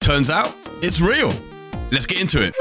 Turns out, it's real. Let's get into it.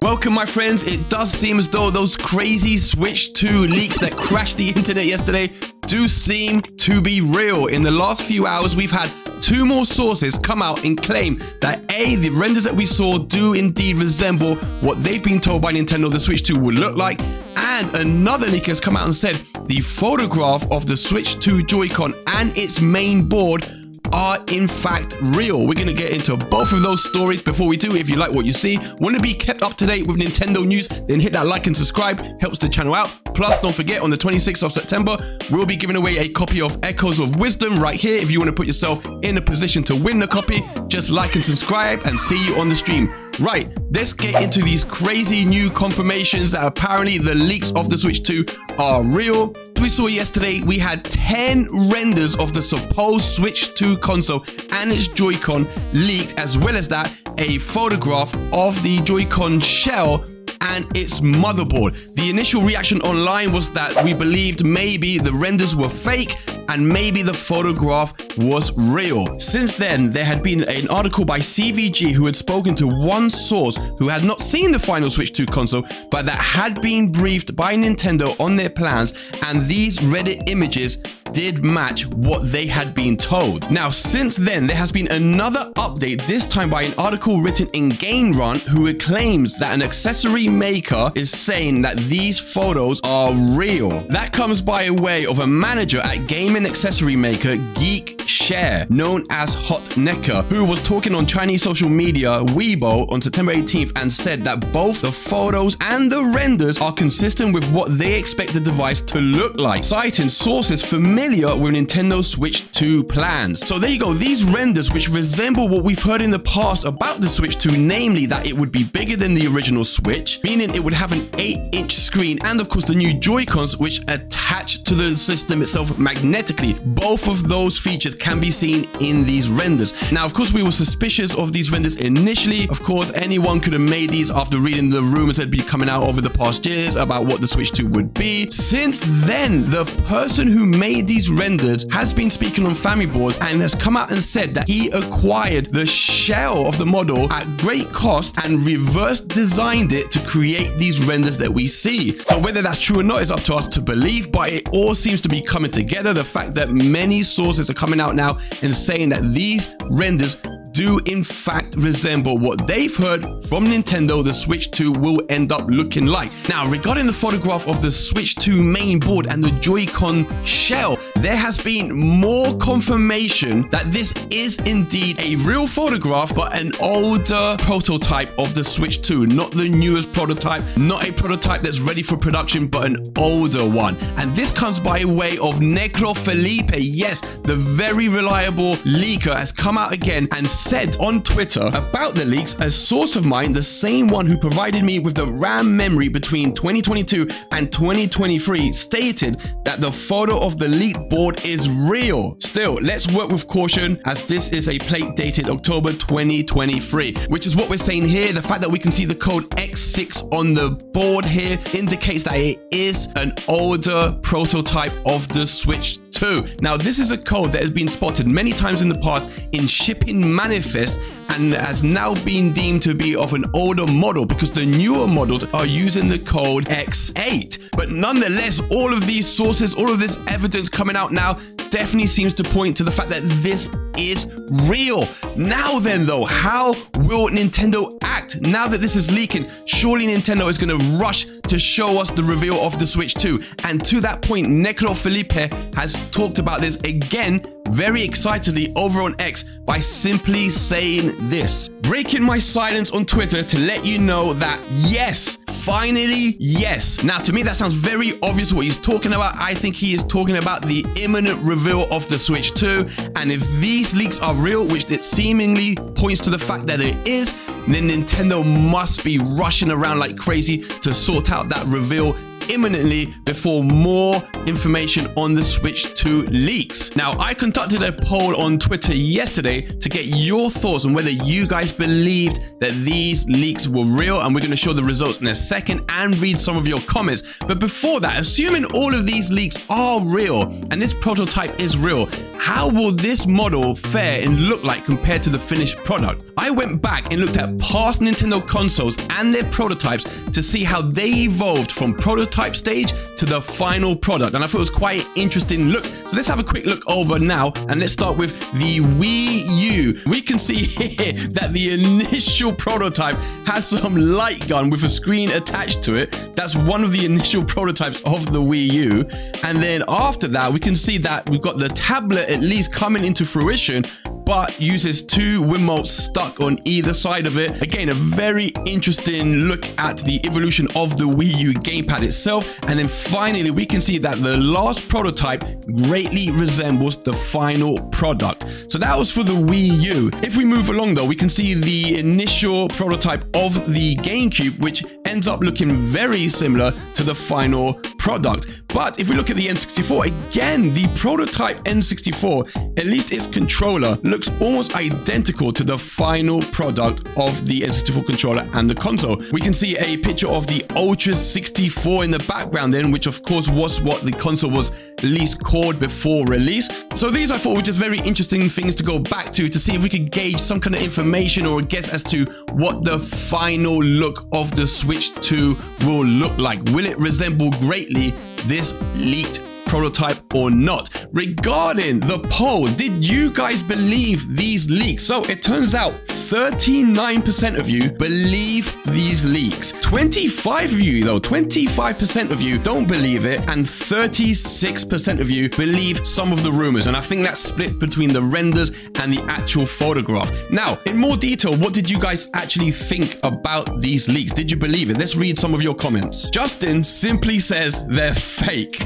Welcome, my friends. It does seem as though those crazy Switch 2 leaks that crashed the internet yesterday do seem to be real. In the last few hours, we've had 2 more sources come out and claim that A, the renders that we saw do indeed resemble what they've been told by Nintendo the Switch 2 would look like, and another leaker has come out and said the photograph of the Switch 2 Joy-Con and its main board are in fact real. We're going to get into both of those stories. Before we do, if you like what you see, want to be kept up to date with Nintendo news, then hit that like and subscribe, helps the channel out. Plus, don't forget, on the 26th of September, we'll be giving away a copy of Echoes of Wisdom right here. If you want to put yourself in a position to win the copy, just like and subscribe, and see you on the stream. Right, let's get into these crazy new confirmations that apparently the leaks of the Switch 2 are real. As we saw yesterday, we had 10 renders of the supposed Switch 2 console and its Joy-Con leaked, as well as that, a photograph of the Joy-Con shell and its motherboard. The initial reaction online was that we believed maybe the renders were fake and maybe the photograph was real. Since then, there had been an article by CVG who had spoken to one source who had not seen the final Switch 2 console, but that had been briefed by Nintendo on their plans, and these Reddit images did match what they had been told. Now, since then, there has been another update, this time by an article written in Game Run, who claims that an accessory maker is saying that these photos are real. That comes by way of a manager at game and accessory maker Geekshare, known as Hot Necker, who was talking on Chinese social media Weibo on September 18th and said that both the photos and the renders are consistent with what they expect the device to look like, citing sources familiar with Nintendo Switch 2 plans. So there you go, these renders, which resemble what we've heard in the past about the Switch 2, namely that it would be bigger than the original Switch, meaning it would have an 8-inch screen, and of course the new Joy-Cons, which attach to the system itself magnetically. Both of those features can be seen in these renders. Now, of course, we were suspicious of these renders initially. Of course, anyone could have made these after reading the rumors that had been coming out over the past years about what the Switch 2 would be. Since then, the person who made these renders has been speaking on Family Boards and has come out and said that he acquired the shell of the model at great cost and reverse designed it to create these renders that we see. So whether that's true or not is up to us to believe, but it all seems to be coming together. The fact that many sources are coming out now and saying that these renders do in fact resemble what they've heard from Nintendo the Switch 2 will end up looking like. Now, regarding the photograph of the Switch 2 main board and the Joy-Con shell, there has been more confirmation that this is indeed a real photograph, but an older prototype of the Switch 2, not the newest prototype, not a prototype that's ready for production, but an older one. And this comes by way of Necro Felipe. Yes, the very reliable leaker has come out again and said on Twitter about the leaks, a source of mine, the same one who provided me with the RAM memory between 2022 and 2023, stated that the photo of the leaked board is real. Still, let's work with caution, as this is a plate dated October 2023, which is what we're saying here. The fact that we can see the code X6 on the board here indicates that it is an older prototype of the Switch 2. Now, this is a code that has been spotted many times in the past in shipping manifest and has now been deemed to be of an older model because the newer models are using the code X8. But nonetheless, all of these sources, all of this evidence coming out now definitely seems to point to the fact that this is real. Now then though, how will Nintendo act now that this is leaking? Surely Nintendo is going to rush to show us the reveal of the Switch 2. And to that point, Necro Felipe has talked about this again very excitedly over on X by simply saying this: breaking my silence on Twitter to let you know that yes, finally, yes. Now, to me, that sounds very obvious what he's talking about. I think he is talking about the imminent reveal of the Switch 2. And if these leaks are real, which it seemingly points to the fact that it is, then Nintendo must be rushing around like crazy to sort out that reveal imminently before more information on the Switch 2 leaks. Now, I conducted a poll on Twitter yesterday to get your thoughts on whether you guys believed that these leaks were real, and we're going to show the results in a second and read some of your comments. But before that, assuming all of these leaks are real and this prototype is real, how will this model fare and look like compared to the finished product? I went back and looked at past Nintendo consoles and their prototypes to see how they evolved from prototype stage to the final product, and I thought it was quite an interesting look. So let's have a quick look over now, and let's start with the Wii U. We can see here that the initial prototype has some light gun with a screen attached to it. That's one of the initial prototypes of the Wii U. And then after that, we can see that we've got the tablet at least coming into fruition, but uses two Wiimotes stuck on either side of it. Again, a very interesting look at the evolution of the Wii U gamepad itself. And then finally, we can see that the last prototype greatly resembles the final product. So that was for the Wii U. If we move along though, we can see the initial prototype of the GameCube, which ends up looking very similar to the final product. But if we look at the N64, again, the prototype N64, at least its controller, looks almost identical to the final product of the N64 controller and the console. We can see a picture of the Ultra 64 in the background then, which of course was what the console was at least called before release. So these I thought were just very interesting things to go back to see if we could gauge some kind of information or a guess as to what the final look of the Switch 2 will look like. Will it resemble greatly this leaked prototype or not? Regarding the poll, did you guys believe these leaks? So it turns out 39% of you believe these leaks. 25% of you don't believe it, and 36% of you believe some of the rumors. And I think that's split between the renders and the actual photograph. Now, in more detail, what did you guys actually think about these leaks? Did you believe it? Let's read some of your comments. Justin simply says they're fake.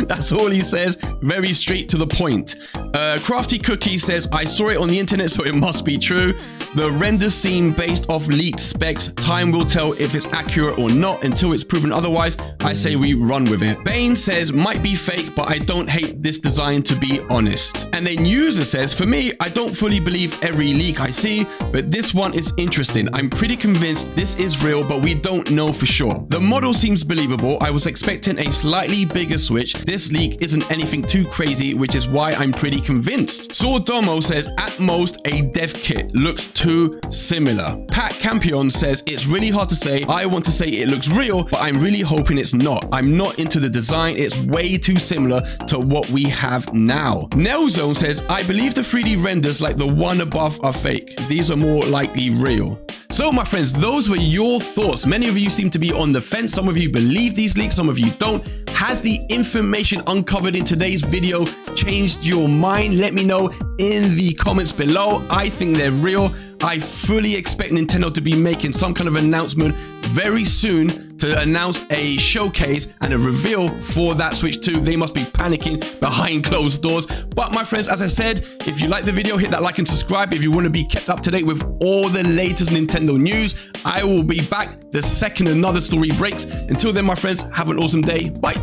That's all he says. Very straight to the point. Crafty Cookie says, I saw it on the internet, so it must be true. The renders seem based off leaked specs. Time will tell if it's accurate or not. Until it's proven otherwise, I say we run with it. Bane says, might be fake, but I don't hate this design, to be honest. And then User says, for me, I don't fully believe every leak I see, but this one is interesting. I'm pretty convinced this is real, but we don't know for sure. The model seems believable. I was expecting a slightly bigger Switch. This leak isn't anything too crazy, which is why I'm pretty convinced. Sordomo says, at most, a dev kit. Looks too similar. Pat Campion says, it's really hard to say. I want to say it looks real, but I'm really hoping it's not. I'm not into the design. It's way too similar to what we have now. Nelzone says, I believe the 3D renders like the one above are fake. These are more likely real. So my friends, those were your thoughts. Many of you seem to be on the fence. Some of you believe these leaks, some of you don't. Has the information uncovered in today's video changed your mind? Let me know in the comments below. I think they're real. I fully expect Nintendo to be making some kind of announcement very soon to announce a showcase and a reveal for that Switch 2. They must be panicking behind closed doors. But my friends, as I said, if you like the video, hit that like and subscribe. If you want to be kept up to date with all the latest Nintendo news, I will be back the second another story breaks. Until then, my friends, have an awesome day. Bye.